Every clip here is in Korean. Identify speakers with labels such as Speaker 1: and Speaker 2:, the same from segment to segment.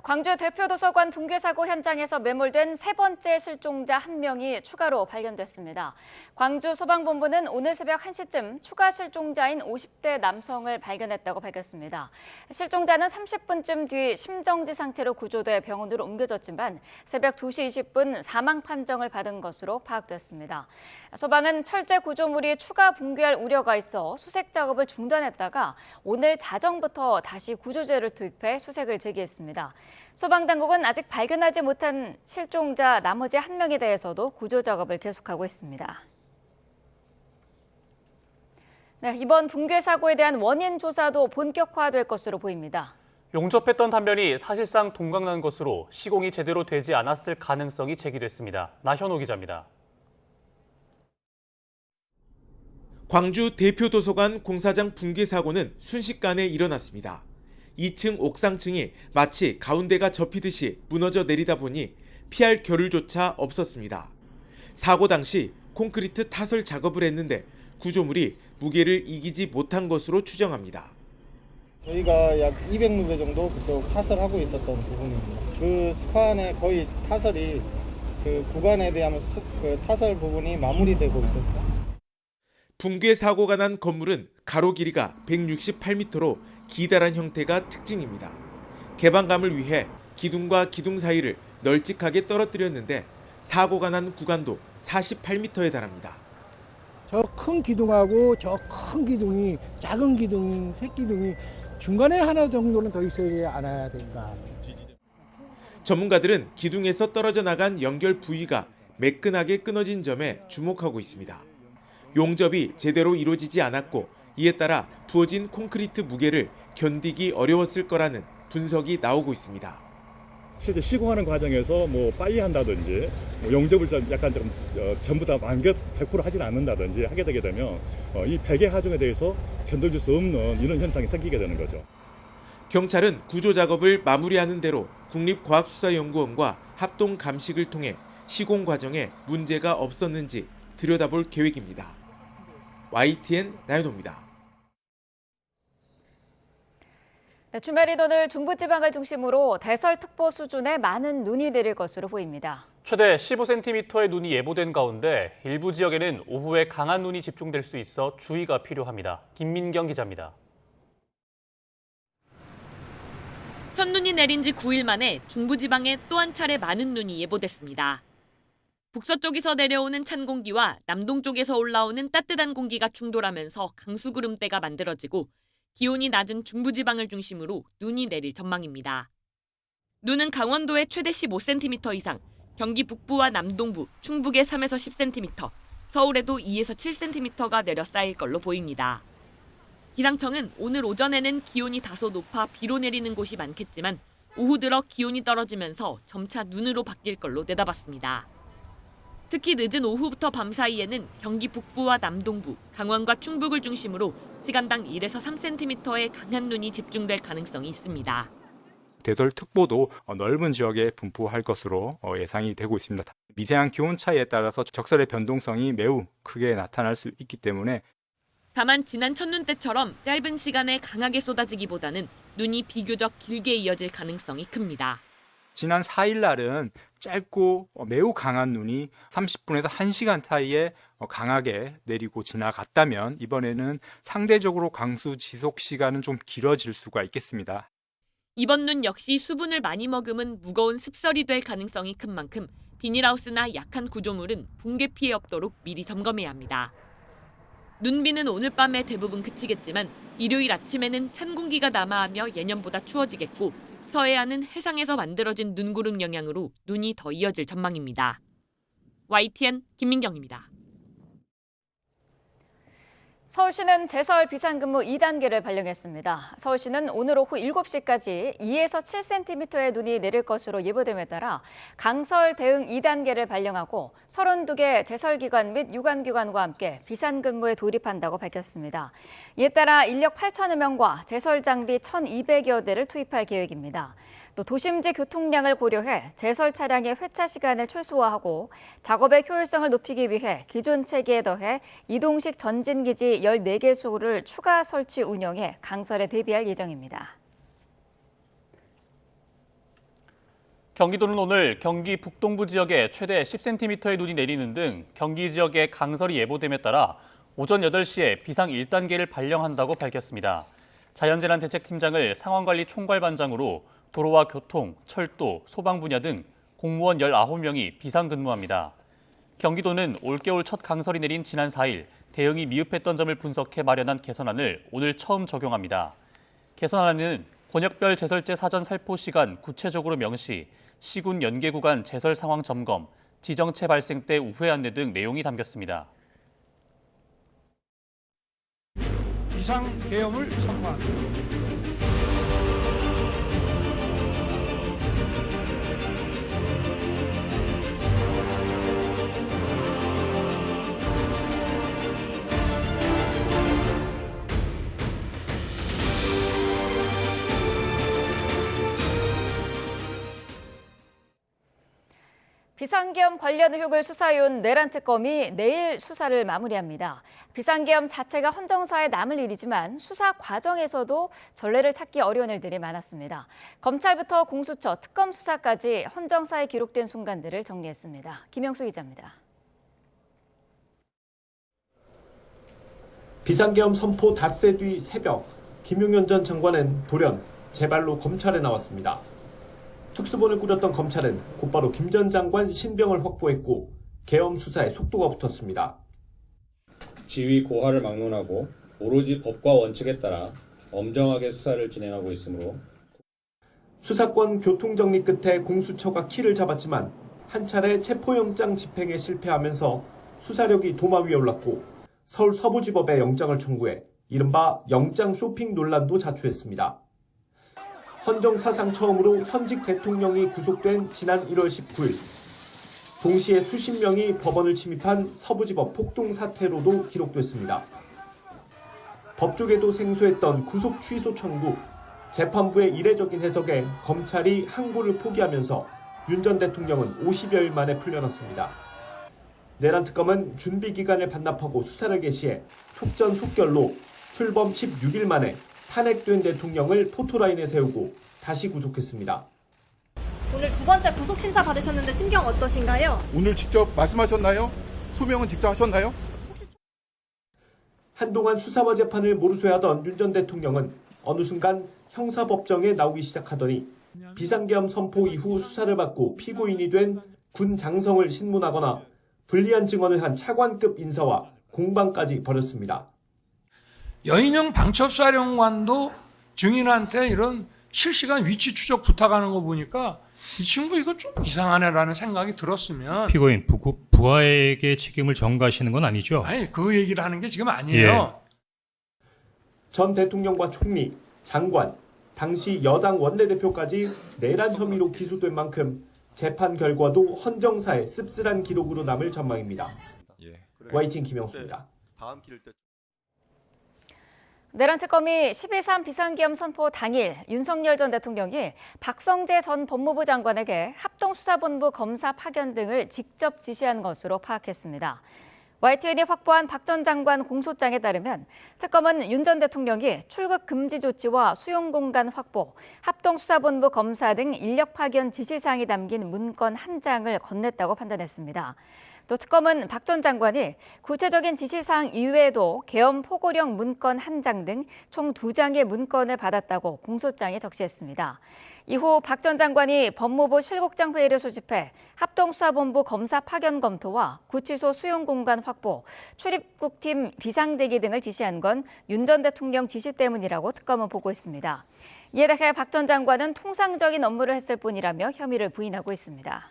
Speaker 1: 광주 대표도서관 붕괴 사고 현장에서 매몰된 세 번째 실종자 한 명이 추가로 발견됐습니다. 광주 소방본부는 오늘 새벽 1시쯤 추가 실종자인 50대 남성을 발견했다고 밝혔습니다. 실종자는 30분쯤 뒤 심정지 상태로 구조돼 병원으로 옮겨졌지만 새벽 2시 20분 사망 판정을 받은 것으로 파악됐습니다. 소방은 철제 구조물이 추가 붕괴할 우려가 있어 수색 작업을 중단했다가 오늘 자정부터 다시 구조제를 투입해 수색을 재개했습니다. 소방당국은 아직 발견하지 못한 실종자 나머지 한 명에 대해서도 구조 작업을 계속하고 있습니다. 네, 이번 붕괴 사고에 대한 원인 조사도 본격화될 것으로 보입니다.
Speaker 2: 용접했던 단면이 사실상 동강난 것으로 시공이 제대로 되지 않았을 가능성이 제기됐습니다. 나현호 기자입니다.
Speaker 3: 광주 대표도서관 공사장 붕괴 사고는 순식간에 일어났습니다. 2층 옥상층이 마치 가운데가 접히듯이 무너져 내리다 보니 피할 겨를조차 없었습니다. 사고 당시 콘크리트 타설 작업을 했는데 구조물이 무게를 이기지 못한 것으로 추정합니다.
Speaker 4: 저희가 약 200루베 정도 그쪽 타설하고 있었던 부분입니다. 그 스판에 거의 타설이 그 구간에 대한 그 타설 부분이 마무리되고 있었어요.
Speaker 3: 붕괴 사고가 난 건물은 가로 길이가 168m로 기다란 형태가 특징입니다. 개방감을 위해 기둥과 기둥 사이를 널찍하게 떨어뜨렸는데 사고가 난 구간도 48m에 달합니다.
Speaker 5: 저 큰 기둥하고 저 큰 기둥이 작은 기둥, 새기둥이 중간에 하나 정도는 더 있어야 않아야 된가.
Speaker 3: 전문가들은 기둥에서 떨어져 나간 연결 부위가 매끈하게 끊어진 점에 주목하고 있습니다. 용접이 제대로 이루어지지 않았고 이에 따라 부어진 콘크리트 무게를 견디기 어려웠을 거라는 분석이 나오고 있습니다.
Speaker 6: 실제 시공하는 과정에서 뭐 빨리 한다든지 용접을 약간 좀 전부 다 완벽 100% 하진 않는다든지 하게 되게 되면 이 베개 하중에 대해서 견뎌줄 수 없는 이런 현상이 생기게 되는 거죠.
Speaker 3: 경찰은 구조 작업을 마무리하는 대로 국립과학수사연구원과 합동 감식을 통해 시공 과정에 문제가 없었는지 들여다볼 계획입니다. YTN 나연호입니다.
Speaker 1: 네, 주말인 오늘 중부지방을 중심으로 대설특보 수준의 많은 눈이 내릴 것으로 보입니다.
Speaker 2: 최대 15cm의 눈이 예보된 가운데 일부 지역에는 오후에 강한 눈이 집중될 수 있어 주의가 필요합니다. 김민경 기자입니다.
Speaker 7: 첫눈이 내린 지 9일 만에 중부지방에 또 한 차례 많은 눈이 예보됐습니다. 북서쪽에서 내려오는 찬 공기와 남동쪽에서 올라오는 따뜻한 공기가 충돌하면서 강수구름대가 만들어지고 기온이 낮은 중부지방을 중심으로 눈이 내릴 전망입니다. 눈은 강원도에 최대 15cm 이상, 경기 북부와 남동부, 충북에 3에서 10cm, 서울에도 2에서 7cm가 내려 쌓일 걸로 보입니다. 기상청은 오늘 오전에는 기온이 다소 높아 비로 내리는 곳이 많겠지만 오후 들어 기온이 떨어지면서 점차 눈으로 바뀔 걸로 내다봤습니다. 특히 늦은 오후부터 밤 사이에는 경기 북부와 남동부, 강원과 충북을 중심으로 시간당 1에서 3cm의 강한 눈이 집중될 가능성이 있습니다.
Speaker 8: 대설특보도 넓은 지역에 분포할 것으로 예상이 되고 있습니다. 미세한 기온 차이에 따라서 적설의 변동성이 매우 크게 나타날 수 있기 때문에
Speaker 7: 다만 지난 첫눈 때처럼 짧은 시간에 강하게 쏟아지기보다는 눈이 비교적 길게 이어질 가능성이 큽니다.
Speaker 8: 지난 4일 날은 짧고 매우 강한 눈이 30분에서 1시간 사이에 강하게 내리고 지나갔다면 이번에는 상대적으로 강수 지속 시간은 좀 길어질 수가 있겠습니다.
Speaker 7: 이번 눈 역시 수분을 많이 머금은 무거운 습설이 될 가능성이 큰 만큼 비닐하우스나 약한 구조물은 붕괴 피해 없도록 미리 점검해야 합니다. 눈비는 오늘 밤에 대부분 그치겠지만 일요일 아침에는 찬 공기가 남하하며 예년보다 추워지겠고 서해안은 해상에서 만들어진 눈구름 영향으로 눈이 더 이어질 전망입니다. YTN 김민경입니다.
Speaker 1: 서울시는 제설 비상근무 2단계를 발령했습니다. 서울시는 오늘 오후 7시까지 2에서 7cm의 눈이 내릴 것으로 예보됨에 따라 강설 대응 2단계를 발령하고 32개 제설기관 및 유관기관과 함께 비상근무에 돌입한다고 밝혔습니다. 이에 따라 인력 8천여 명과 제설 장비 1,200여 대를 투입할 계획입니다. 또 도심지 교통량을 고려해 제설 차량의 회차 시간을 최소화하고 작업의 효율성을 높이기 위해 기존 체계에 더해 이동식 전진기지 14개소를 추가 설치 운영해 강설에 대비할 예정입니다.
Speaker 2: 경기도는 오늘 경기 북동부 지역에 최대 10cm의 눈이 내리는 등 경기 지역에 강설이 예보됨에 따라 오전 8시에 비상 1단계를 발령한다고 밝혔습니다. 자연재난대책팀장을 상황관리 총괄반장으로 도로와 교통, 철도, 소방 분야 등 공무원 19명이 비상근무합니다. 경기도는 올겨울 첫 강설이 내린 지난 4일 대응이 미흡했던 점을 분석해 마련한 개선안을 오늘 처음 적용합니다. 개선안은 권역별 제설제 사전 살포 시간 구체적으로 명시, 시군 연계 구간 제설 상황 점검, 지정체 발생 때 우회 안내 등 내용이 담겼습니다.
Speaker 9: 비상계엄을 선포합니다.
Speaker 1: 비상계엄 관련 의혹을 수사해온 내란특검이 내일 수사를 마무리합니다. 비상계엄 자체가 헌정사에 남을 일이지만 수사 과정에서도 전례를 찾기 어려운 일들이 많았습니다. 검찰부터 공수처, 특검 수사까지 헌정사에 기록된 순간들을 정리했습니다. 김영수 기자입니다.
Speaker 3: 비상계엄 선포 닷새 뒤 새벽, 김용현 전 장관은 돌연 재발로 검찰에 나왔습니다. 특수본을 꾸렸던 검찰은 곧바로 김 전 장관 신병을 확보했고 계엄 수사에 속도가 붙었습니다.
Speaker 10: 지위 고하를 막론하고 오로지 법과 원칙에 따라 엄정하게 수사를 진행하고 있으므로
Speaker 3: 수사권 교통정리 끝에 공수처가 키를 잡았지만 한 차례 체포영장 집행에 실패하면서 수사력이 도마 위에 올랐고 서울 서부지법에 영장을 청구해 이른바 영장 쇼핑 논란도 자초했습니다. 헌정 사상 처음으로 현직 대통령이 구속된 지난 1월 19일. 동시에 수십 명이 법원을 침입한 서부지법 폭동 사태로도 기록됐습니다. 법조계도 생소했던 구속 취소 청구, 재판부의 이례적인 해석에 검찰이 항고를 포기하면서 윤 전 대통령은 50여일 만에 풀려났습니다. 내란특검은 준비기간을 반납하고 수사를 개시해 속전속결로 출범 16일 만에 탄핵된 대통령을 포토라인에 세우고 다시 구속했습니다.
Speaker 11: 오늘 두 번째 구속심사 받으셨는데 심경 어떠신가요?
Speaker 9: 오늘 직접 말씀하셨나요? 소명은 직접 하셨나요?
Speaker 3: 한동안 수사와 재판을 몰수해하던 윤 전 대통령은 어느 순간 형사법정에 나오기 시작하더니 비상계엄 선포 이후 수사를 받고 피고인이 된 군 장성을 신문하거나 불리한 증언을 한 차관급 인사와 공방까지 벌였습니다.
Speaker 9: 여인영 방첩사령관도 증인한테 이런 실시간 위치 추적 부탁하는 거 보니까 이 친구 이거 좀 이상하네라는 생각이 들었으면
Speaker 12: 피고인 부하에게 책임을 전가하시는 건 아니죠?
Speaker 9: 아니 그 얘기를 하는 게 지금 아니에요.
Speaker 12: 예.
Speaker 3: 전 대통령과 총리, 장관, 당시 여당 원내대표까지 내란 혐의로 기소된 만큼 재판 결과도 헌정사의 씁쓸한 기록으로 남을 전망입니다. YTN 김영수입니다.
Speaker 1: 내란특검이 12.3 비상계엄 선포 당일 윤석열 전 대통령이 박성재 전 법무부 장관에게 합동수사본부 검사 파견 등을 직접 지시한 것으로 파악했습니다. YTN이 확보한 박 전 장관 공소장에 따르면 특검은 윤 전 대통령이 출국 금지 조치와 수용 공간 확보, 합동수사본부 검사 등 인력 파견 지시사항이 담긴 문건 한 장을 건넸다고 판단했습니다. 또 특검은 박 전 장관이 구체적인 지시사항 이외에도 계엄 포고령 문건 한 장 등 총 2장의 문건을 받았다고 공소장에 적시했습니다. 이후 박 전 장관이 법무부 실국장 회의를 소집해 합동수사본부 검사 파견 검토와 구치소 수용 공간 확보, 출입국팀 비상대기 등을 지시한 건 윤 전 대통령 지시 때문이라고 특검은 보고 있습니다. 이에 대해 박 전 장관은 통상적인 업무를 했을 뿐이라며 혐의를 부인하고 있습니다.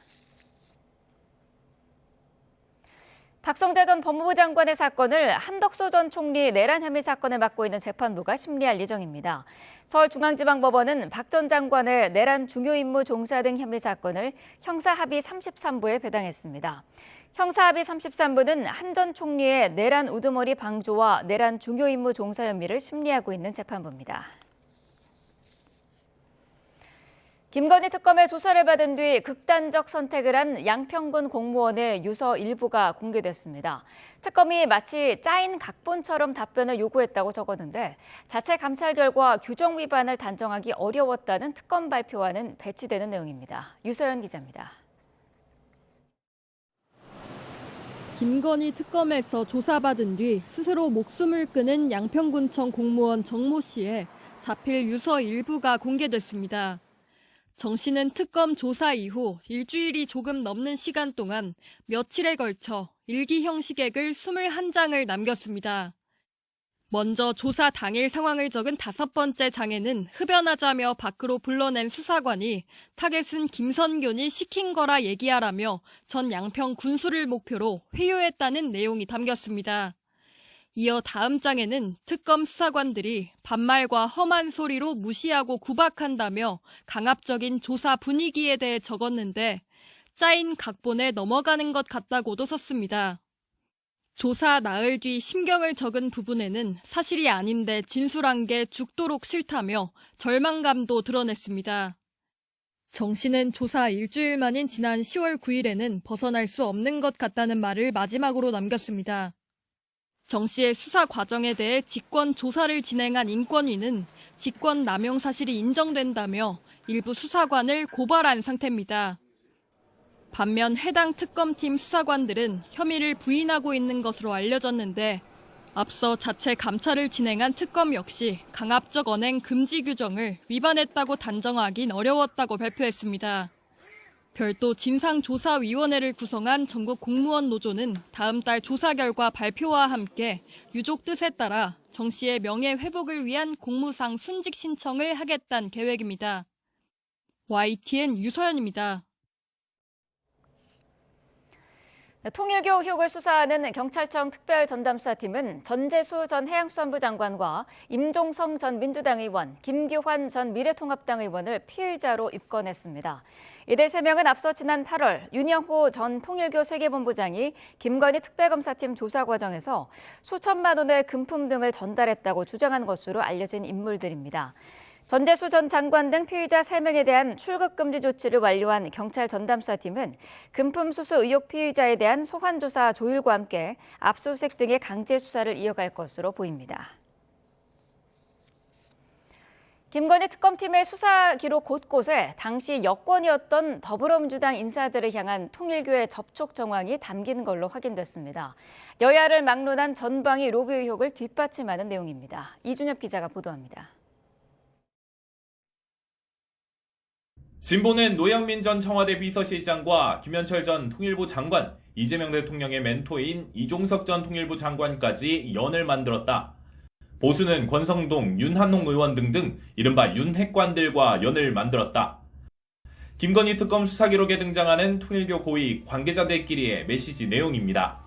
Speaker 1: 박성재 전 법무부 장관의 사건을 한덕수 전 총리 내란 혐의 사건을 맡고 있는 재판부가 심리할 예정입니다. 서울중앙지방법원은 박 전 장관의 내란 중요임무 종사 등 혐의 사건을 형사합의 33부에 배당했습니다. 형사합의 33부는 한 전 총리의 내란 우두머리 방조와 내란 중요임무 종사 혐의를 심리하고 있는 재판부입니다. 김건희 특검의 조사를 받은 뒤 극단적 선택을 한 양평군 공무원의 유서 일부가 공개됐습니다. 특검이 마치 짜인 각본처럼 답변을 요구했다고 적었는데 자체 감찰 결과 규정 위반을 단정하기 어려웠다는 특검 발표와는 배치되는 내용입니다. 유서연 기자입니다.
Speaker 13: 김건희 특검에서 조사받은 뒤 스스로 목숨을 끊은 양평군청 공무원 정모 씨의 자필 유서 일부가 공개됐습니다. 정 씨는 특검 조사 이후 일주일이 조금 넘는 시간 동안 며칠에 걸쳐 일기 형식액을 21장을 남겼습니다. 먼저 조사 당일 상황을 적은 5번째 장에는 흡연하자며 밖으로 불러낸 수사관이 타겟은 김선균이 시킨 거라 얘기하라며 전 양평 군수를 목표로 회유했다는 내용이 담겼습니다. 이어 다음 장에는 특검 수사관들이 반말과 험한 소리로 무시하고 구박한다며 강압적인 조사 분위기에 대해 적었는데 짜인 각본에 넘어가는 것 같다고도 썼습니다. 조사 나흘 뒤 심경을 적은 부분에는 사실이 아닌데 진술한 게 죽도록 싫다며 절망감도 드러냈습니다. 정 씨는 조사 일주일 만인 지난 10월 9일에는 벗어날 수 없는 것 같다는 말을 마지막으로 남겼습니다. 정 씨의 수사 과정에 대해 직권 조사를 진행한 인권위는 직권 남용 사실이 인정된다며 일부 수사관을 고발한 상태입니다. 반면 해당 특검팀 수사관들은 혐의를 부인하고 있는 것으로 알려졌는데 앞서 자체 감찰을 진행한 특검 역시 강압적 언행 금지 규정을 위반했다고 단정하긴 어려웠다고 발표했습니다. 별도 진상조사위원회를 구성한 전국 공무원 노조는 다음 달 조사 결과 발표와 함께 유족 뜻에 따라 정 씨의 명예 회복을 위한 공무상 순직 신청을 하겠다는 계획입니다. YTN 유서연입니다.
Speaker 1: 통일교 의혹을 수사하는 경찰청 특별전담수사팀은 전재수 전 해양수산부 장관과 임종성 전 민주당 의원, 김규환 전 미래통합당 의원을 피의자로 입건했습니다. 이들 3명은 앞서 지난 8월 윤영호 전 통일교 세계본부장이 김건희 특별검사팀 조사 과정에서 수천만 원의 금품 등을 전달했다고 주장한 것으로 알려진 인물들입니다. 전재수 전 장관 등 피의자 3명에 대한 출국 금지 조치를 완료한 경찰 전담수사팀은 금품 수수 의혹 피의자에 대한 소환 조사 조율과 함께 압수수색 등의 강제 수사를 이어갈 것으로 보입니다. 김건희 특검팀의 수사 기록 곳곳에 당시 여권이었던 더불어민주당 인사들을 향한 통일교의 접촉 정황이 담긴 걸로 확인됐습니다. 여야를 막론한 전방위 로비 의혹을 뒷받침하는 내용입니다. 이준엽 기자가 보도합니다.
Speaker 14: 진보는 노영민 전 청와대 비서실장과 김현철 전 통일부 장관, 이재명 대통령의 멘토인 이종석 전 통일부 장관까지 연을 만들었다. 보수는 권성동, 윤한홍 의원 등등 이른바 윤핵관들과 연을 만들었다. 김건희 특검 수사 기록에 등장하는 통일교 고위 관계자들끼리의 메시지 내용입니다.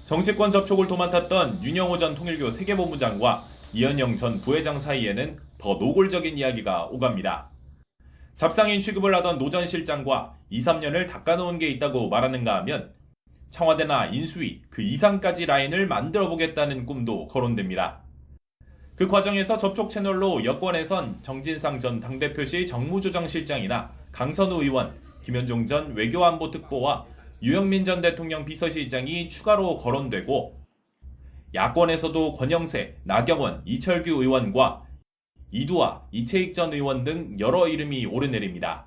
Speaker 14: 정치권 접촉을 도맡았던 윤영호 전 통일교 세계본부장과 이현영 전 부회장 사이에는 더 노골적인 이야기가 오갑니다. 잡상인 취급을 하던 노 전 실장과 2, 3년을 닦아놓은 게 있다고 말하는가 하면 청와대나 인수위 그 이상까지 라인을 만들어보겠다는 꿈도 거론됩니다. 그 과정에서 접촉 채널로 여권에선 정진상 전 당대표실 정무조정실장이나 강선우 의원, 김현종 전 외교안보특보와 유영민 전 대통령 비서실장이 추가로 거론되고 야권에서도 권영세, 나경원, 이철규 의원과 이두아, 이채익 전 의원 등 여러 이름이 오르내립니다.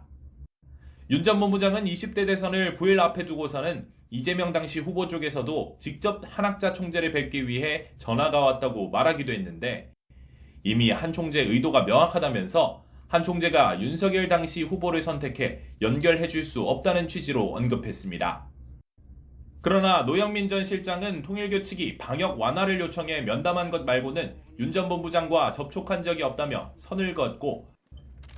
Speaker 14: 윤 전 본부장은 20대 대선을 9일 앞에 두고서는 이재명 당시 후보 쪽에서도 직접 한학자 총재를 뵙기 위해 전화가 왔다고 말하기도 했는데 이미 한 총재의 의도가 명확하다면서 한 총재가 윤석열 당시 후보를 선택해 연결해 줄 수 없다는 취지로 언급했습니다. 그러나 노영민 전 실장은 통일교 측이 방역 완화를 요청해 면담한 것 말고는 윤 전 본부장과 접촉한 적이 없다며 선을 그었고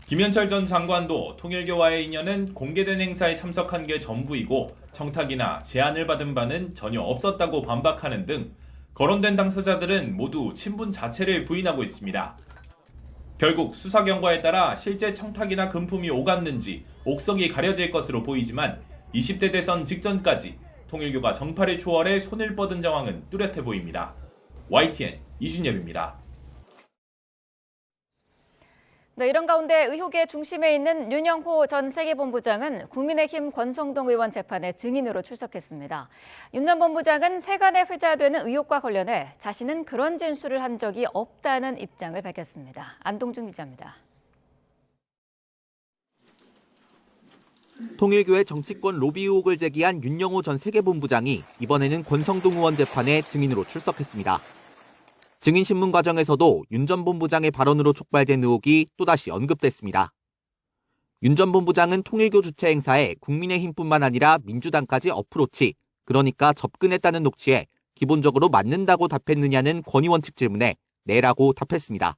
Speaker 14: 김현철 전 장관도 통일교와의 인연은 공개된 행사에 참석한 게 전부이고 청탁이나 제안을 받은 바는 전혀 없었다고 반박하는 등 거론된 당사자들은 모두 친분 자체를 부인하고 있습니다. 결국 수사 경과에 따라 실제 청탁이나 금품이 오갔는지 옥석이 가려질 것으로 보이지만 20대 대선 직전까지 통일교가 정파를 초월해 손을 뻗은 정황은 뚜렷해 보입니다. YTN 이준엽입니다.
Speaker 1: 네, 이런 가운데 의혹의 중심에 있는 윤영호 전 세계본부장은 국민의힘 권성동 의원 재판에 증인으로 출석했습니다. 윤 전 본부장은 세간에 회자되는 의혹과 관련해 자신은 그런 진술을 한 적이 없다는 입장을 밝혔습니다. 안동준 기자입니다.
Speaker 15: 통일교의 정치권 로비 의혹을 제기한 윤영호 전 세계본부장이 이번에는 권성동 의원 재판에 증인으로 출석했습니다. 증인신문 과정에서도 윤 전 본부장의 발언으로 촉발된 의혹이 또다시 언급됐습니다. 윤 전 본부장은 통일교 주최 행사에 국민의힘뿐만 아니라 민주당까지 어프로치, 그러니까 접근했다는 녹취에 기본적으로 맞는다고 답했느냐는 권 의원 측 질문에 네라고 답했습니다.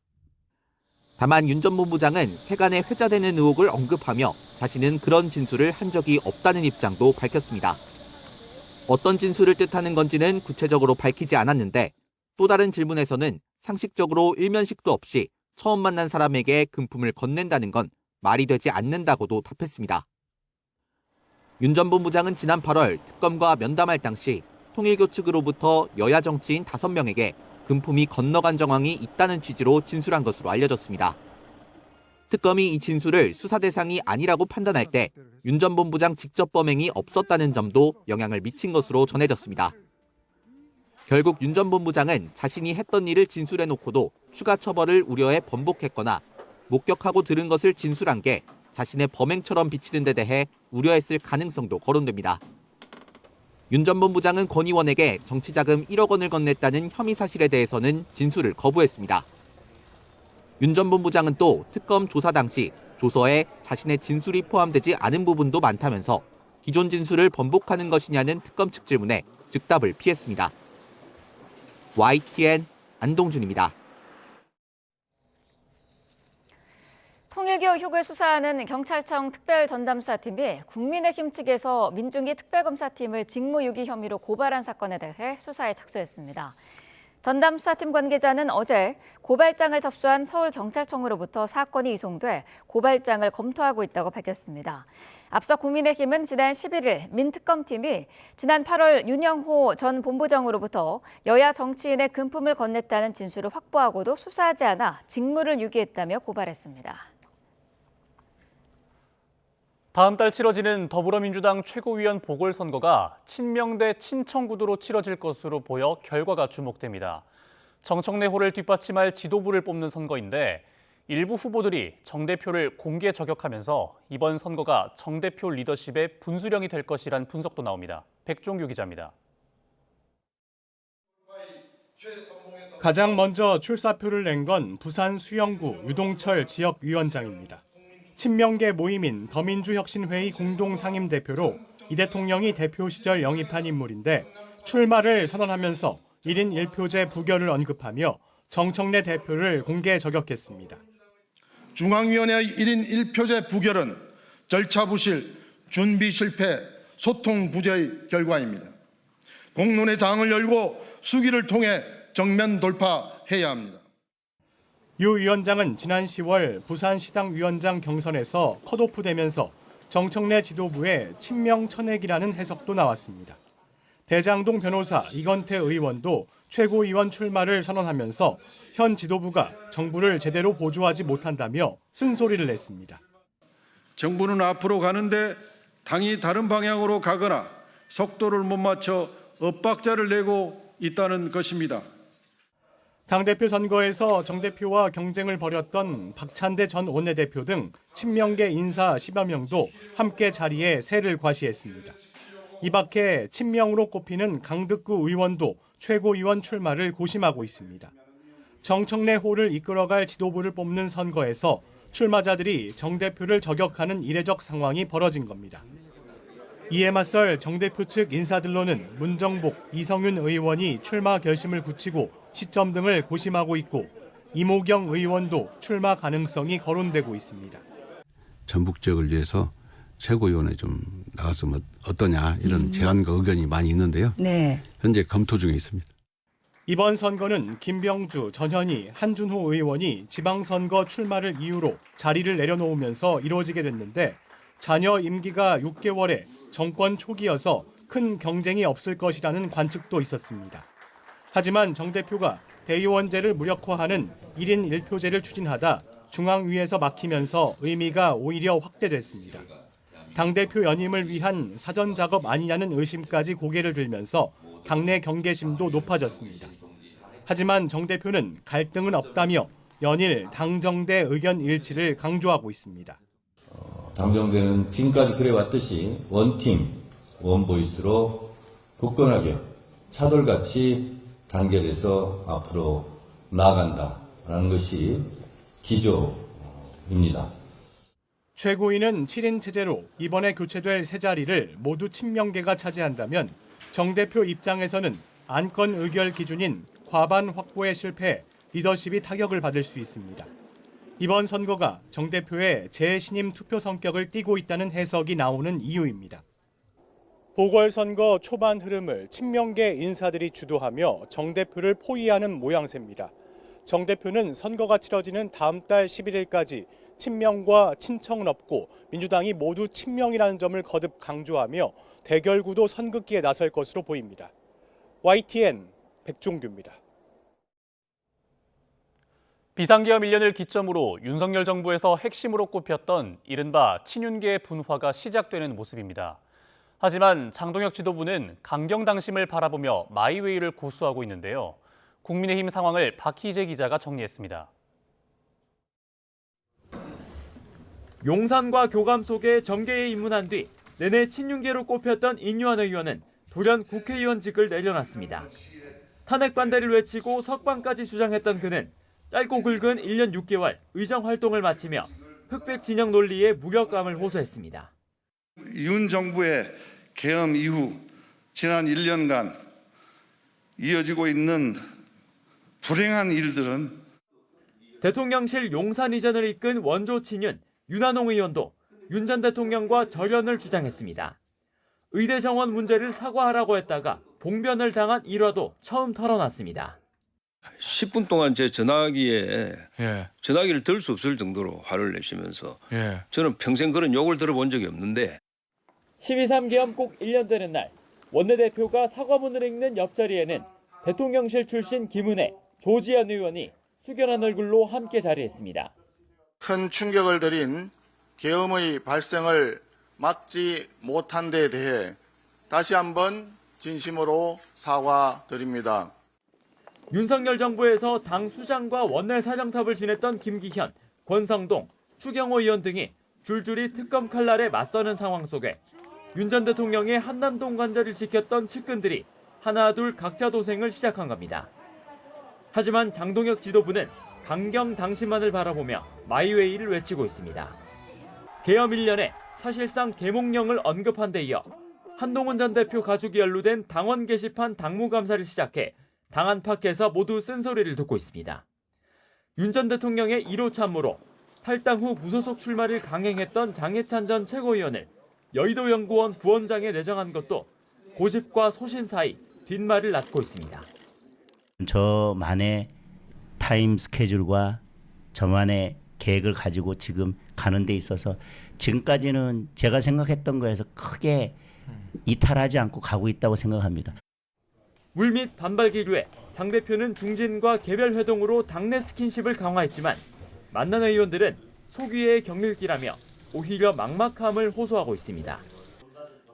Speaker 15: 다만 윤 전 본부장은 세간에 회자되는 의혹을 언급하며 자신은 그런 진술을 한 적이 없다는 입장도 밝혔습니다. 어떤 진술을 뜻하는 건지는 구체적으로 밝히지 않았는데 또 다른 질문에서는 상식적으로 일면식도 없이 처음 만난 사람에게 금품을 건넨다는 건 말이 되지 않는다고도 답했습니다. 윤 전 본부장은 지난 8월 특검과 면담할 당시 통일교 측으로부터 여야 정치인 5명에게 금품이 건너간 정황이 있다는 취지로 진술한 것으로 알려졌습니다. 특검이 이 진술을 수사 대상이 아니라고 판단할 때 윤 전 본부장 직접 범행이 없었다는 점도 영향을 미친 것으로 전해졌습니다. 결국 윤 전 본부장은 자신이 했던 일을 진술해놓고도 추가 처벌을 우려해 번복했거나 목격하고 들은 것을 진술한 게 자신의 범행처럼 비치는 데 대해 우려했을 가능성도 거론됩니다. 윤 전 본부장은 권 의원에게 정치자금 1억 원을 건넸다는 혐의 사실에 대해서는 진술을 거부했습니다. 윤 전 본부장은 또 특검 조사 당시 조서에 자신의 진술이 포함되지 않은 부분도 많다면서 기존 진술을 번복하는 것이냐는 특검 측 질문에 즉답을 피했습니다. YTN 안동준입니다.
Speaker 1: 통일교 의혹을 수사하는 경찰청 특별전담수사팀이 국민의힘 측에서 민중기 특별검사팀을 직무유기 혐의로 고발한 사건에 대해 수사에 착수했습니다. 전담수사팀 관계자는 어제 고발장을 접수한 서울경찰청으로부터 사건이 이송돼 고발장을 검토하고 있다고 밝혔습니다. 앞서 국민의힘은 지난 11일 민특검팀이 지난 8월 윤영호 전 본부장으로부터 여야 정치인의 금품을 건넸다는 진술을 확보하고도 수사하지 않아 직무를 유기했다며 고발했습니다.
Speaker 2: 다음 달 치러지는 더불어민주당 최고위원 보궐선거가 친명 대 친청 구도로 치러질 것으로 보여 결과가 주목됩니다. 정청래 호를 뒷받침할 지도부를 뽑는 선거인데 일부 후보들이 정 대표를 공개 저격하면서 이번 선거가 정 대표 리더십의 분수령이 될 것이란 분석도 나옵니다. 백종규 기자입니다.
Speaker 16: 가장 먼저 출사표를 낸 건 부산 수영구 유동철 지역위원장입니다. 친명계 모임인 더민주혁신회의 공동상임대표로 이 대통령이 대표 시절 영입한 인물인데 출마를 선언하면서 1인 1표제 부결을 언급하며 정청래 대표를 공개 저격했습니다.
Speaker 17: 중앙위원회의 1인 1표제 부결은 절차 부실, 준비 실패, 소통 부재의 결과입니다. 공론의 장을 열고 수기를 통해 정면 돌파해야 합니다.
Speaker 16: 유 위원장은 지난 10월 부산시당위원장 경선에서 컷오프되면서 정청래 지도부의 친명 천액이라는 해석도 나왔습니다. 대장동 변호사 이건태 의원도 최고위원 출마를 선언하면서 현 지도부가 정부를 제대로 보조하지 못한다며 쓴소리를 냈습니다.
Speaker 18: 정부는 앞으로 가는데 당이 다른 방향으로 가거나 속도를 못 맞춰 엇박자를 내고 있다는 것입니다.
Speaker 16: 당대표 선거에서 정 대표와 경쟁을 벌였던 박찬대 전 원내대표 등 친명계 인사 10여 명도 함께 자리에 세를 과시했습니다. 이 밖에 친명으로 꼽히는 강득구 의원도 최고위원 출마를 고심하고 있습니다. 정청래 호를 이끌어갈 지도부를 뽑는 선거에서 출마자들이 정 대표를 저격하는 이례적 상황이 벌어진 겁니다. 이에 맞설 정 대표 측 인사들로는 문정복, 이성윤 의원이 출마 결심을 굳히고 시점 등을 고심하고 있고 이모경 의원도 출마 가능성이 거론되고 있습니다.
Speaker 19: 전북 지역을 위해서 최고위원회 좀 나갔으면 어떠냐 이런 제안과 의견이 많이 있는데요.
Speaker 20: 네.
Speaker 19: 현재 검토 중에 있습니다.
Speaker 16: 이번 선거는 김병주, 전현희, 한준호 의원이 지방선거 출마를 이유로 자리를 내려놓으면서 이루어지게 됐는데 자녀 임기가 6개월에 정권 초기여서 큰 경쟁이 없을 것이라는 관측도 있었습니다. 하지만 정 대표가 대의원제를 무력화하는 1인 1표제를 추진하다 중앙위에서 막히면서 의미가 오히려 확대됐습니다. 당대표 연임을 위한 사전 작업 아니냐는 의심까지 고개를 들면서 당내 경계심도 높아졌습니다. 하지만 정 대표는 갈등은 없다며 연일 당정대 의견 일치를 강조하고 있습니다.
Speaker 20: 당정대는 지금까지 그래왔듯이 원팀, 원보이스로 굳건하게 차돌같이 단결해서 앞으로 나아간다라는 것이 기조입니다.
Speaker 16: 최고위는 7인 체제로 이번에 교체될 세 자리를 모두 친명계가 차지한다면 정 대표 입장에서는 안건 의결 기준인 과반 확보에 실패해 리더십이 타격을 받을 수 있습니다. 이번 선거가 정 대표의 재신임 투표 성격을 띠고 있다는 해석이 나오는 이유입니다. 보궐선거 초반 흐름을 친명계 인사들이 주도하며 정 대표를 포위하는 모양새입니다. 정 대표는 선거가 치러지는 다음 달 11일까지 친명과 친청은 없고 민주당이 모두 친명이라는 점을 거듭 강조하며 대결 구도 선긋기에 나설 것으로 보입니다. YTN 백종규입니다.
Speaker 2: 비상계엄 1년을 기점으로 윤석열 정부에서 핵심으로 꼽혔던 이른바 친윤계 분화가 시작되는 모습입니다. 하지만 장동혁 지도부는 강경당심을 바라보며 마이웨이를 고수하고 있는데요. 국민의힘 상황을 박희재 기자가 정리했습니다.
Speaker 21: 용산과 교감 속에 정계에 입문한 뒤 내내 친윤계로 꼽혔던 인유한 의원은 돌연 국회의원직을 내려놨습니다. 탄핵 반대를 외치고 석방까지 주장했던 그는 짧고 굵은 1년 6개월 의정 활동을 마치며 흑백 진영 논리에 무력감을 호소했습니다.
Speaker 17: 윤 정부의 계엄 이후 지난 1년간 이어지고 있는 불행한 일들은
Speaker 21: 대통령실 용산 이전을 이끈 원조 친윤 윤한홍 의원도 윤 전 대통령과 절연을 주장했습니다. 의대 정원 문제를 사과하라고 했다가 봉변을 당한 일화도 처음 털어놨습니다.
Speaker 22: 10분 동안 제 전화기에 전화기를 들 수 없을 정도로 화를 내시면서 저는 평생 그런 욕을 들어본 적이 없는데
Speaker 21: 12.3 계엄 꼭 1년 되는 날 원내대표가 사과문을 읽는 옆자리에는 대통령실 출신 김은혜, 조지현 의원이 숙연한 얼굴로 함께 자리했습니다.
Speaker 23: 큰 충격을 드린 계엄의 발생을 막지 못한 데 대해 다시 한번 진심으로 사과드립니다.
Speaker 21: 윤석열 정부에서 당 수장과 원내 사정탑을 지냈던 김기현, 권성동, 추경호 의원 등이 줄줄이 특검 칼날에 맞서는 상황 속에 윤 전 대통령의 한남동 관절을 지켰던 측근들이 하나둘 각자 도생을 시작한 겁니다. 하지만 장동혁 지도부는 강경 당신만을 바라보며 마이웨이를 외치고 있습니다. 계엄 1년에 사실상 계몽령을 언급한 데 이어 한동훈 전 대표 가족이 연루된 당원 게시판 당무감사를 시작해 당 안팎에서 모두 쓴소리를 듣고 있습니다. 윤 전 대통령의 1호 참모로 탈당 후 무소속 출마를 강행했던 장해찬 전 최고위원을 여의도연구원 부원장에 내정한 것도 고집과 소신 사이 뒷말을 낳고 있습니다.
Speaker 24: 저만의 타임 스케줄과 저만의 계획을 가지고 지금 가는 데 있어서 지금까지는 제가 생각했던 거에서 크게 이탈하지 않고 가고 있다고 생각합니다.
Speaker 21: 물밑 반발 기류에 장 대표는 중진과 개별 회동으로 당내 스킨십을 강화했지만 만난 의원들은 소귀의 경일기라며 오히려 막막함을 호소하고 있습니다.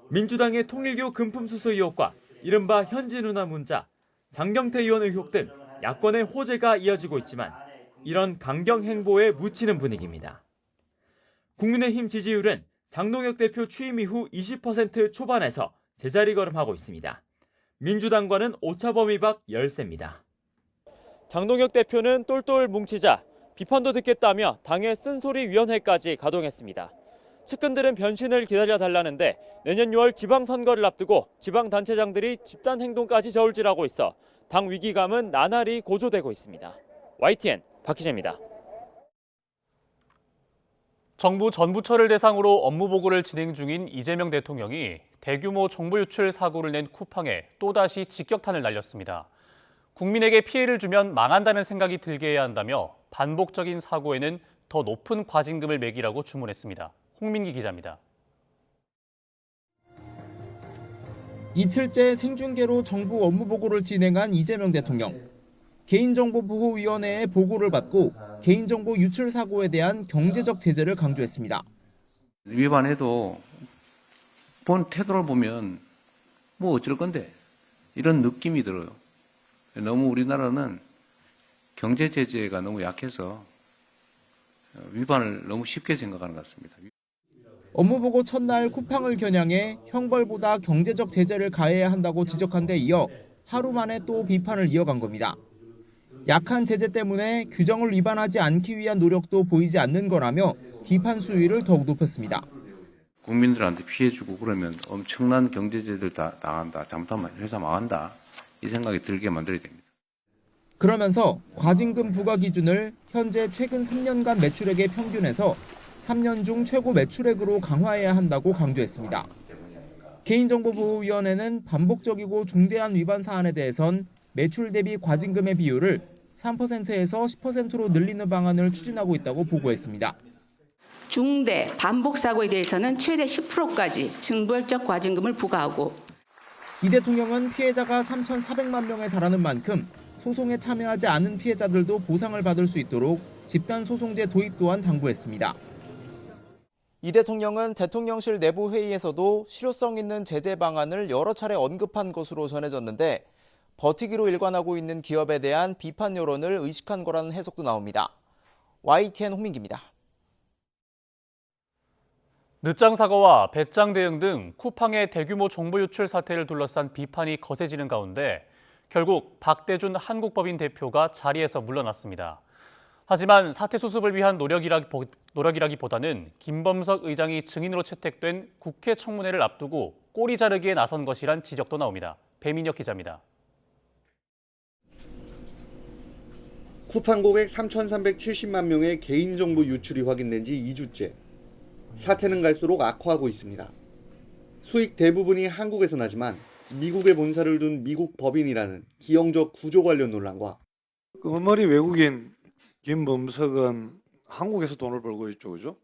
Speaker 21: 민주당의 통일교 금품수수 의혹과 이른바 현지 누나 문자, 장경태 의원 의혹 등 야권의 호재가 이어지고 있지만 이런 강경 행보에 묻히는 분위기입니다. 국민의힘 지지율은 장동혁 대표 취임 이후 20% 초반에서 제자리 걸음하고 있습니다. 민주당과는 오차범위 밖 열세입니다. 장동혁 대표는 똘똘 뭉치자 비판도 듣겠다며 당의 쓴소리위원회까지 가동했습니다. 측근들은 변신을 기다려달라는데 내년 6월 지방선거를 앞두고 지방단체장들이 집단행동까지 저울질하고 있어 당 위기감은 나날이 고조되고 있습니다. YTN 박희재입니다.
Speaker 2: 정부 전부처를 대상으로 업무 보고를 진행 중인 이재명 대통령이 대규모 정보 유출 사고를 낸 쿠팡에 또다시 직격탄을 날렸습니다. 국민에게 피해를 주면 망한다는 생각이 들게 해야 한다며 반복적인 사고에는 더 높은 과징금을 매기라고 주문했습니다. 홍민기 기자입니다.
Speaker 25: 이틀째 생중계로 정부 업무 보고를 진행한 이재명 대통령. 개인정보보호위원회의 보고를 받고
Speaker 4: 개인정보 유출 사고에 대한 경제적 제재를 강조했습니다.
Speaker 5: 위반해도 본 태도를 보면 뭐 어쩔 건데 이런 느낌이 들어요. 너무 우리나라는 경제 제재가 너무 약해서 위반을 너무 쉽게 생각하는 것 같습니다.
Speaker 4: 업무보고 첫날 쿠팡을 겨냥해 형벌보다 경제적 제재를 가해야 한다고 지적한 데 이어 하루 만에 또 비판을 이어간 겁니다. 약한 제재 때문에 규정을 위반하지 않기 위한 노력도 보이지 않는 거라며 비판 수위를 더욱 높였습니다.
Speaker 5: 국민들한테 피해주고 그러면 엄청난 경제 제재를 다 당한다. 잘못하면 회사 망한다. 이 생각이 들게 만들어야 됩니다.
Speaker 4: 그러면서 과징금 부과 기준을 현재 최근 3년간 매출액의 평균에서 3년 중 최고 매출액으로 강화해야 한다고 강조했습니다. 개인정보보호위원회는 반복적이고 중대한 위반 사안에 대해선 매출 대비 과징금의 비율을 3%에서 10%로 늘리는 방안을 추진하고 있다고 보고했습니다.
Speaker 6: 중대, 반복 사고에 대해서는 최대 10%까지 징벌적 과징금을 부과하고
Speaker 4: 이 대통령은 피해자가 3,400만 명에 달하는 만큼 소송에 참여하지 않은 피해자들도 보상을 받을 수 있도록 집단소송제 도입 또한 당부했습니다.
Speaker 8: 이 대통령은 대통령실 내부 회의에서도 실효성 있는 제재 방안을 여러 차례 언급한 것으로 전해졌는데 버티기로 일관하고 있는 기업에 대한 비판 여론을 의식한 거라는 해석도 나옵니다. YTN 홍민기입니다.
Speaker 2: 늦장 사고와 배짱 대응 등 쿠팡의 대규모 정보 유출 사태를 둘러싼 비판이 거세지는 가운데 결국 박대준 한국법인 대표가 자리에서 물러났습니다. 하지만 사태 수습을 위한 노력이라기보다는 김범석 의장이 증인으로 채택된 국회 청문회를 앞두고 꼬리 자르기에 나선 것이란 지적도 나옵니다. 배민혁 기자입니다.
Speaker 25: 쿠팡 고객 3,370만 명의 개인정보 유출이 확인된 지 2주째. 사태는 갈수록 악화하고 있습니다. 수익 대부분이 한국에서 나지만 미국에 본사를 둔 미국 법인이라는 기형적 구조 관련 논란과
Speaker 18: 끝머리 외국인 김범석은 한국에서 돈을 벌고 있죠, 그죠?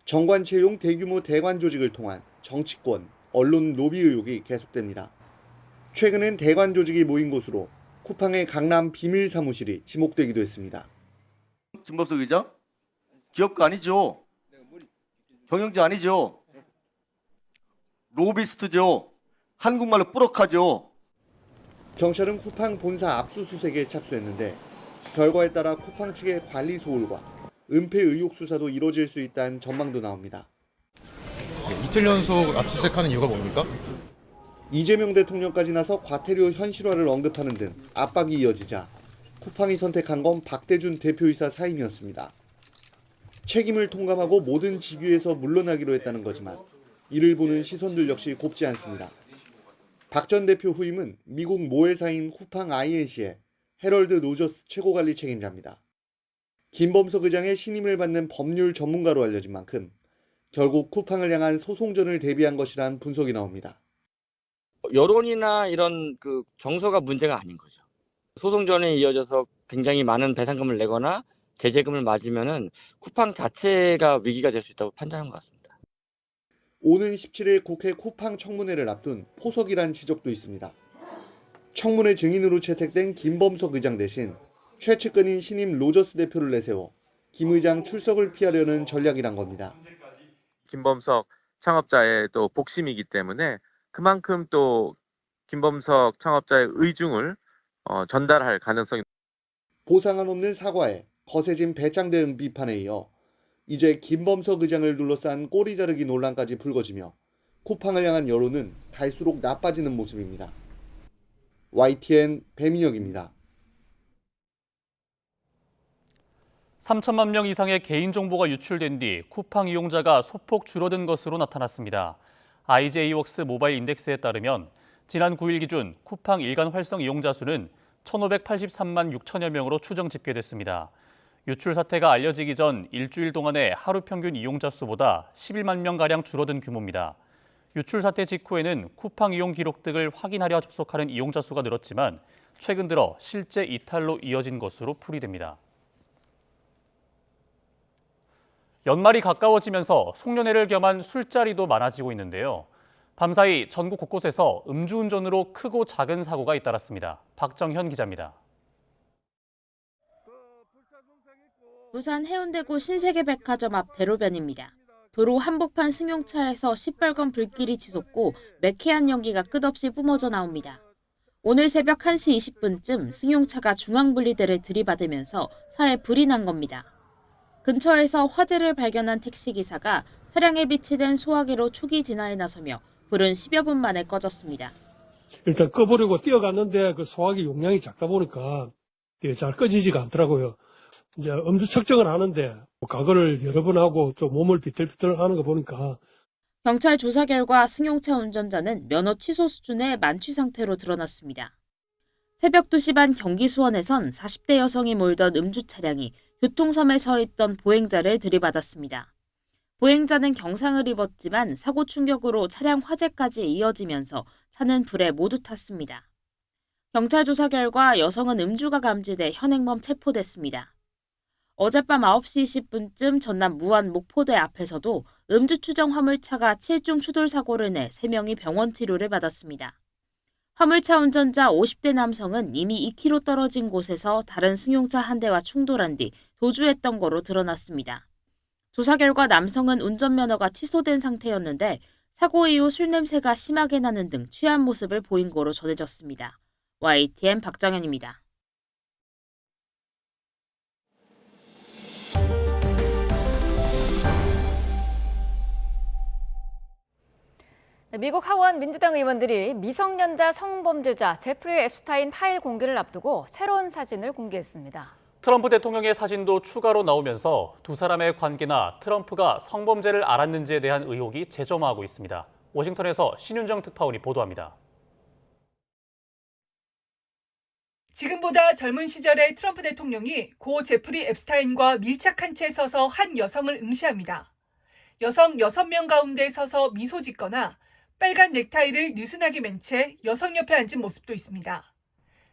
Speaker 25: 정관 채용 대규모 대관 조직을 통한 정치권, 언론 로비 의혹이 계속됩니다. 최근엔 대관 조직이 모인 곳으로 쿠팡의 강남 비밀 사무실이 지목되기도 했습니다.
Speaker 26: 김범석 의장? 기업가 아니죠? 경영자 아니죠? 로비스트죠? 한국말로 뿌럭하죠?
Speaker 25: 경찰은 쿠팡 본사 압수수색에 착수했는데 결과에 따라 쿠팡 측의 관리 소홀과 은폐 의혹 수사도 이뤄질 수 있다는 전망도 나옵니다.
Speaker 27: 이틀 연속 압수수색하는 이유가 뭡니까?
Speaker 25: 이재명 대통령까지 나서 과태료 현실화를 언급하는 등 압박이 이어지자 쿠팡이 선택한 건 박대준 대표이사 사임이었습니다. 책임을 통감하고 모든 직위에서 물러나기로 했다는 거지만 이를 보는 시선들 역시 곱지 않습니다. 박 전 대표 후임은 미국 모회사인 쿠팡 INC의 헤럴드 로저스 최고관리 책임자입니다. 김범석 의장의 신임을 받는 법률 전문가로 알려진 만큼 결국 쿠팡을 향한 소송전을 대비한 것이란 분석이 나옵니다.
Speaker 28: 여론이나 이런 정서가 문제가 아닌 거죠. 소송전에 이어져서 굉장히 많은 배상금을 내거나 제재금을 맞으면은 쿠팡 자체가 위기가 될 수 있다고 판단한 것 같습니다.
Speaker 25: 오는 17일 국회 쿠팡 청문회를 앞둔 포석이란 지적도 있습니다. 청문회 증인으로 채택된 김범석 의장 대신 최측근인 신임 로저스 대표를 내세워 김 의장 출석을 피하려는 전략이란 겁니다.
Speaker 29: 김범석 창업자의 또 복심이기 때문에 그만큼 또 김범석 창업자의 의중을 전달할 가능성이.
Speaker 25: 보상안 없는 사과에 거세진 배짱 대응 비판에 이어 이제 김범석 의장을 둘러싼 꼬리 자르기 논란까지 불거지며 쿠팡을 향한 여론은 갈수록 나빠지는 모습입니다. YTN 배민혁입니다.
Speaker 2: 3천만 명 이상의 개인정보가 유출된 뒤 쿠팡 이용자가 소폭 줄어든 것으로 나타났습니다. IJWorks 모바일 인덱스에 따르면 지난 9일 기준 쿠팡 일간 활성 이용자 수는 1,583만 6천여 명으로 추정 집계됐습니다. 유출 사태가 알려지기 전 일주일 동안의 하루 평균 이용자 수보다 11만 명가량 줄어든 규모입니다. 유출 사태 직후에는 쿠팡 이용 기록 등을 확인하려 접속하는 이용자 수가 늘었지만 최근 들어 실제 이탈로 이어진 것으로 풀이됩니다. 연말이 가까워지면서 송년회를 겸한 술자리도 많아지고 있는데요. 밤사이 전국 곳곳에서 음주운전으로 크고 작은 사고가 잇따랐습니다. 박정현 기자입니다.
Speaker 3: 부산 해운대구 신세계백화점 앞 대로변입니다. 도로 한복판 승용차에서 시뻘건 불길이 치솟고 매캐한 연기가 끝없이 뿜어져 나옵니다. 오늘 새벽 1시 20분쯤 승용차가 중앙분리대를 들이받으면서 차에 불이 난 겁니다. 근처에서 화재를 발견한 택시기사가 차량에 비치된 소화기로 초기 진화에 나서며 불은 10여 분 만에 꺼졌습니다.
Speaker 7: 일단 꺼보려고 뛰어갔는데 그 소화기 용량이 작다 보니까 잘 꺼지지가 않더라고요. 이제 음주 측정을 하는데 과거를 여러 번 하고 좀 몸을 비틀비틀 하는 거 보니까
Speaker 3: 경찰 조사 결과 승용차 운전자는 면허 취소 수준의 만취 상태로 드러났습니다. 새벽 2시 반 경기 수원에선 40대 여성이 몰던 음주 차량이 교통섬에 서 있던 보행자를 들이받았습니다. 보행자는 경상을 입었지만 사고 충격으로 차량 화재까지 이어지면서 차는 불에 모두 탔습니다. 경찰 조사 결과 여성은 음주가 감지돼 현행범 체포됐습니다. 어젯밤 9시 20분쯤 전남 무안 목포대 앞에서도 음주 추정 화물차가 7중 추돌 사고를 내 3명이 병원 치료를 받았습니다. 화물차 운전자 50대 남성은 이미 2km 떨어진 곳에서 다른 승용차 한 대와 충돌한 뒤 도주했던 거로 드러났습니다. 조사 결과 남성은 운전면허가 취소된 상태였는데 사고 이후 술 냄새가 심하게 나는 등 취한 모습을 보인 거로 전해졌습니다. YTN 박정현입니다.
Speaker 1: 미국 하원 민주당 의원들이 미성년자 성범죄자 제프리 앱스타인 파일 공개를 앞두고 새로운 사진을 공개했습니다.
Speaker 2: 트럼프 대통령의 사진도 추가로 나오면서 두 사람의 관계나 트럼프가 성범죄를 알았는지에 대한 의혹이 재점화하고 있습니다. 워싱턴에서 신윤정 특파원이 보도합니다.
Speaker 9: 지금보다 젊은 시절의 트럼프 대통령이 고 제프리 앱스타인과 밀착한 채 서서 한 여성을 응시합니다. 여성 6명 가운데 서서 미소 짓거나 빨간 넥타이를 느슨하게 맨 채 여성 옆에 앉은 모습도 있습니다.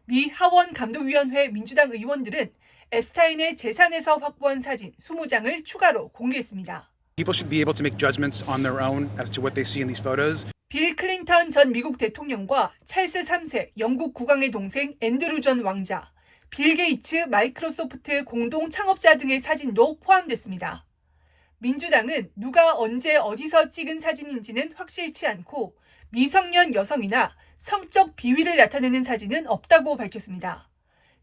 Speaker 9: 미 하원 감독위원회 민주당 의원들은 앱스타인의 재산에서 확보한 사진 20장을 추가로 공개했습니다.
Speaker 10: People should be able to make judgments on their own as to what they see in these photos.
Speaker 9: 빌 클린턴 전 미국 대통령과 찰스 3세 영국 국왕의 동생 앤드루 전 왕자, 빌 게이츠 마이크로소프트 공동 창업자 등의 사진도 포함됐습니다. 민주당은 누가 언제 어디서 찍은 사진인지는 확실치 않고 미성년 여성이나 성적 비위를 나타내는 사진은 없다고 밝혔습니다.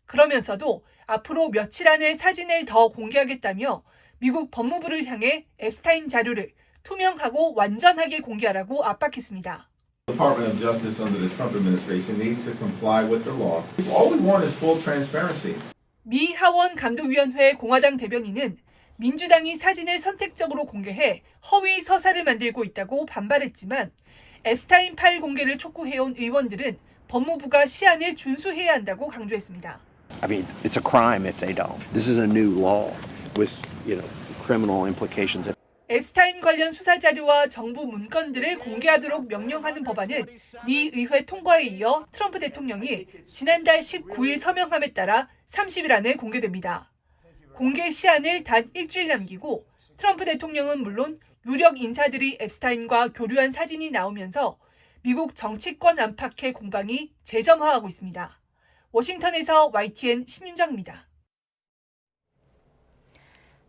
Speaker 9: 그러면서도 앞으로 며칠 안에 사진을 더 공개하겠다며 미국 법무부를 향해 앱스타인 자료를 투명하고 완전하게 공개하라고 압박했습니다.
Speaker 11: Department of Justice under the Trump administration needs to comply with the law. All we want is full transparency.
Speaker 9: 미 하원 감독위원회 공화당 대변인은 민주당이 사진을 선택적으로 공개해 허위 서사를 만들고 있다고 반발했지만 앱스타인 파일 공개를 촉구해온 의원들은 법무부가 시한을 준수해야 한다고 강조했습니다.
Speaker 12: I mean, it's a crime if they don't. This is a new law with, criminal implications.
Speaker 9: 앱스타인 관련 수사 자료와 정부 문건들을 공개하도록 명령하는 법안은 미 의회 통과에 이어 트럼프 대통령이 지난달 19일 서명함에 따라 30일 안에 공개됩니다. 공개 시한을 단 일주일 남기고 트럼프 대통령은 물론 유력 인사들이 앱스타인과 교류한 사진이 나오면서 미국 정치권 안팎의 공방이 재점화하고 있습니다. 워싱턴에서 YTN 신윤정입니다.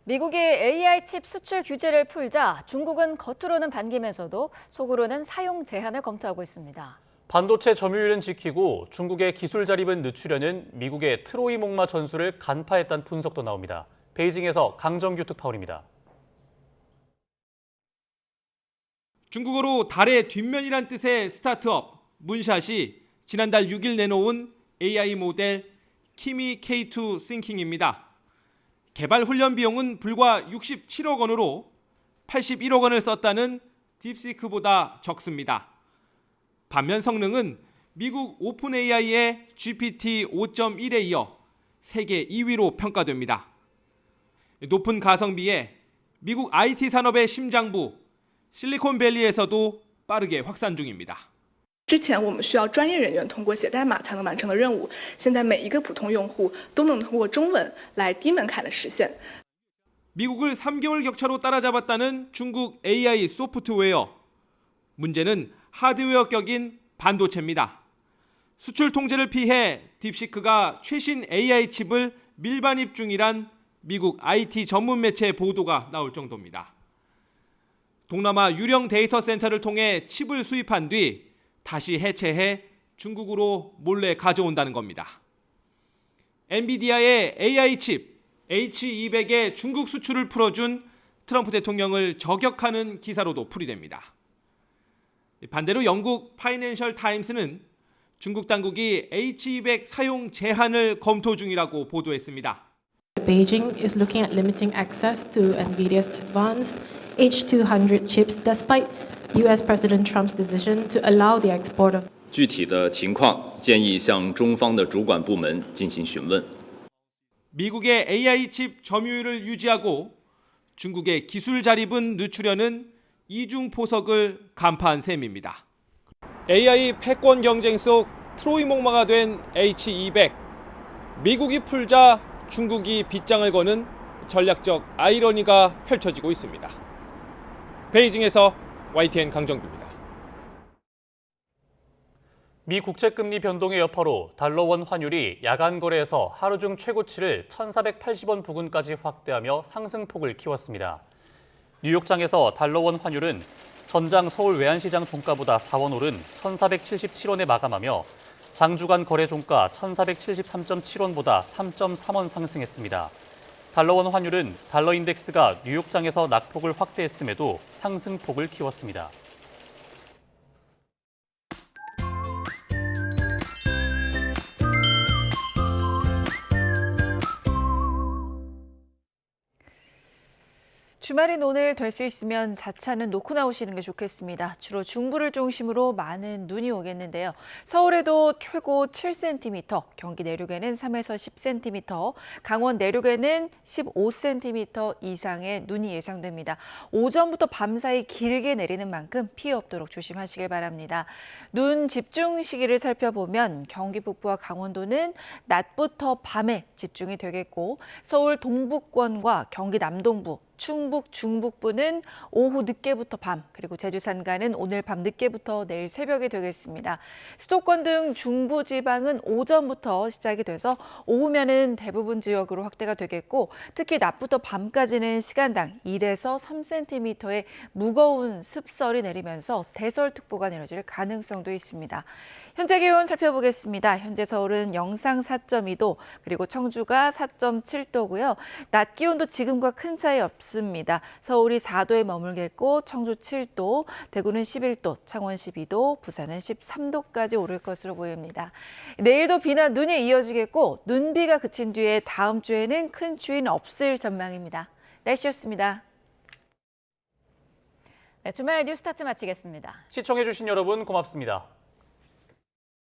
Speaker 1: 미국이 AI 칩 수출 규제를 풀자 중국은 겉으로는 반기면서도 속으로는 사용 제한을 검토하고 있습니다.
Speaker 2: 반도체 점유율은 지키고 중국의 기술 자립은 늦추려는 미국의 트로이 목마 전술을 간파했다는 분석도 나옵니다. 베이징에서 강정규 특파원입니다.
Speaker 13: 중국어로 달의 뒷면이란 뜻의 스타트업 문샷이 지난달 6일 내놓은 AI 모델 키미 K2 싱킹입니다. 개발 훈련 비용은 불과 67억 원으로 81억 원을 썼다는 딥시크보다 적습니다. 반면 성능은 미국 오픈 AI의 GPT 5.1에 이어 세계 2위로 평가됩니다. 높은 가성비에 미국 IT 산업의 심장부 실리콘밸리에서도 빠르게 확산 중입니다.
Speaker 14: 之前我们需要专业人员通过写代码才能完成的任务，现在每一个普通用户都能通过中文来低门槛的实现。
Speaker 13: 미국을 3개월 격차로 따라잡았다는 중국 AI 소프트웨어. 문제는 하드웨어 격인 반도체입니다. 수출 통제를 피해 딥시크가 최신 AI 칩을 밀반입 중이란 미국 IT 전문 매체 보도가 나올 정도입니다. 동남아 유령 데이터 센터를 통해 칩을 수입한 뒤 다시 해체해 중국으로 몰래 가져온다는 겁니다. 엔비디아의 AI 칩 H200의 중국 수출을 풀어준 트럼프 대통령을 저격하는 기사로도 풀이됩니다. 반대로 영국 파이낸셜 타임스는 중국 당국이 H200 사용 제한을 검토 중이라고 보도했습니다.
Speaker 15: Beijing is looking at limiting access to NVIDIA's advanced H200 chips despite US President Trump's decision to allow the export of
Speaker 16: 具体的情况建议向中方的主管部门进行询问。
Speaker 13: 미국의 AI 칩 점유율을 유지하고 중국의 기술 자립은 늦추려는 이중 포석을 간파한 셈입니다. AI 패권 경쟁 속 트로이 목마가 된 H200. 미국이 풀자 중국이 빗장을 거는 전략적 아이러니가 펼쳐지고 있습니다. 베이징에서 YTN 강정규입니다.
Speaker 2: 미 국채금리 변동의 여파로 달러원 환율이 야간 거래에서 하루 중 최고치를 1,480원 부근까지 확대하며 상승폭을 키웠습니다. 뉴욕장에서 달러원 환율은 전장 서울 외환시장 종가보다 4원 오른 1,477원에 마감하며 장주간 거래 종가 1,473.7원보다 3.3원 상승했습니다. 달러원 환율은 달러 인덱스가 뉴욕장에서 낙폭을 확대했음에도 상승폭을 키웠습니다.
Speaker 17: 주말인 오늘 될 수 있으면 자차는 놓고 나오시는 게 좋겠습니다. 주로 중부를 중심으로 많은 눈이 오겠는데요. 서울에도 최고 7cm, 경기 내륙에는 3에서 10cm, 강원 내륙에는 15cm 이상의 눈이 예상됩니다. 오전부터 밤사이 길게 내리는 만큼 피해 없도록 조심하시길 바랍니다. 눈 집중 시기를 살펴보면 경기 북부와 강원도는 낮부터 밤에 집중이 되겠고 서울 동북권과 경기 남동부, 충북, 중북부는 오후 늦게부터 밤, 그리고 제주 산간은 오늘 밤 늦게부터 내일 새벽이 되겠습니다. 수도권 등 중부지방은 오전부터 시작이 돼서 오후면은 대부분 지역으로 확대가 되겠고 특히 낮부터 밤까지는 시간당 1에서 3cm의 무거운 습설이 내리면서 대설특보가 내려질 가능성도 있습니다. 현재 기온 살펴보겠습니다. 현재 서울은 영상 4.2도, 그리고 청주가 4.7도고요. 낮 기온도 지금과 큰 차이 없습니다. 서울이 4도에 머물겠고 청주 7도, 대구는 11도, 창원 12도, 부산은 13도까지 오를 것으로 보입니다. 내일도 비나 눈이 이어지겠고 눈비가 그친 뒤에 다음 주에는 큰 추위는 없을 전망입니다. 날씨였습니다.
Speaker 1: 네, 주말 뉴스타트 마치겠습니다.
Speaker 2: 시청해주신 여러분 고맙습니다.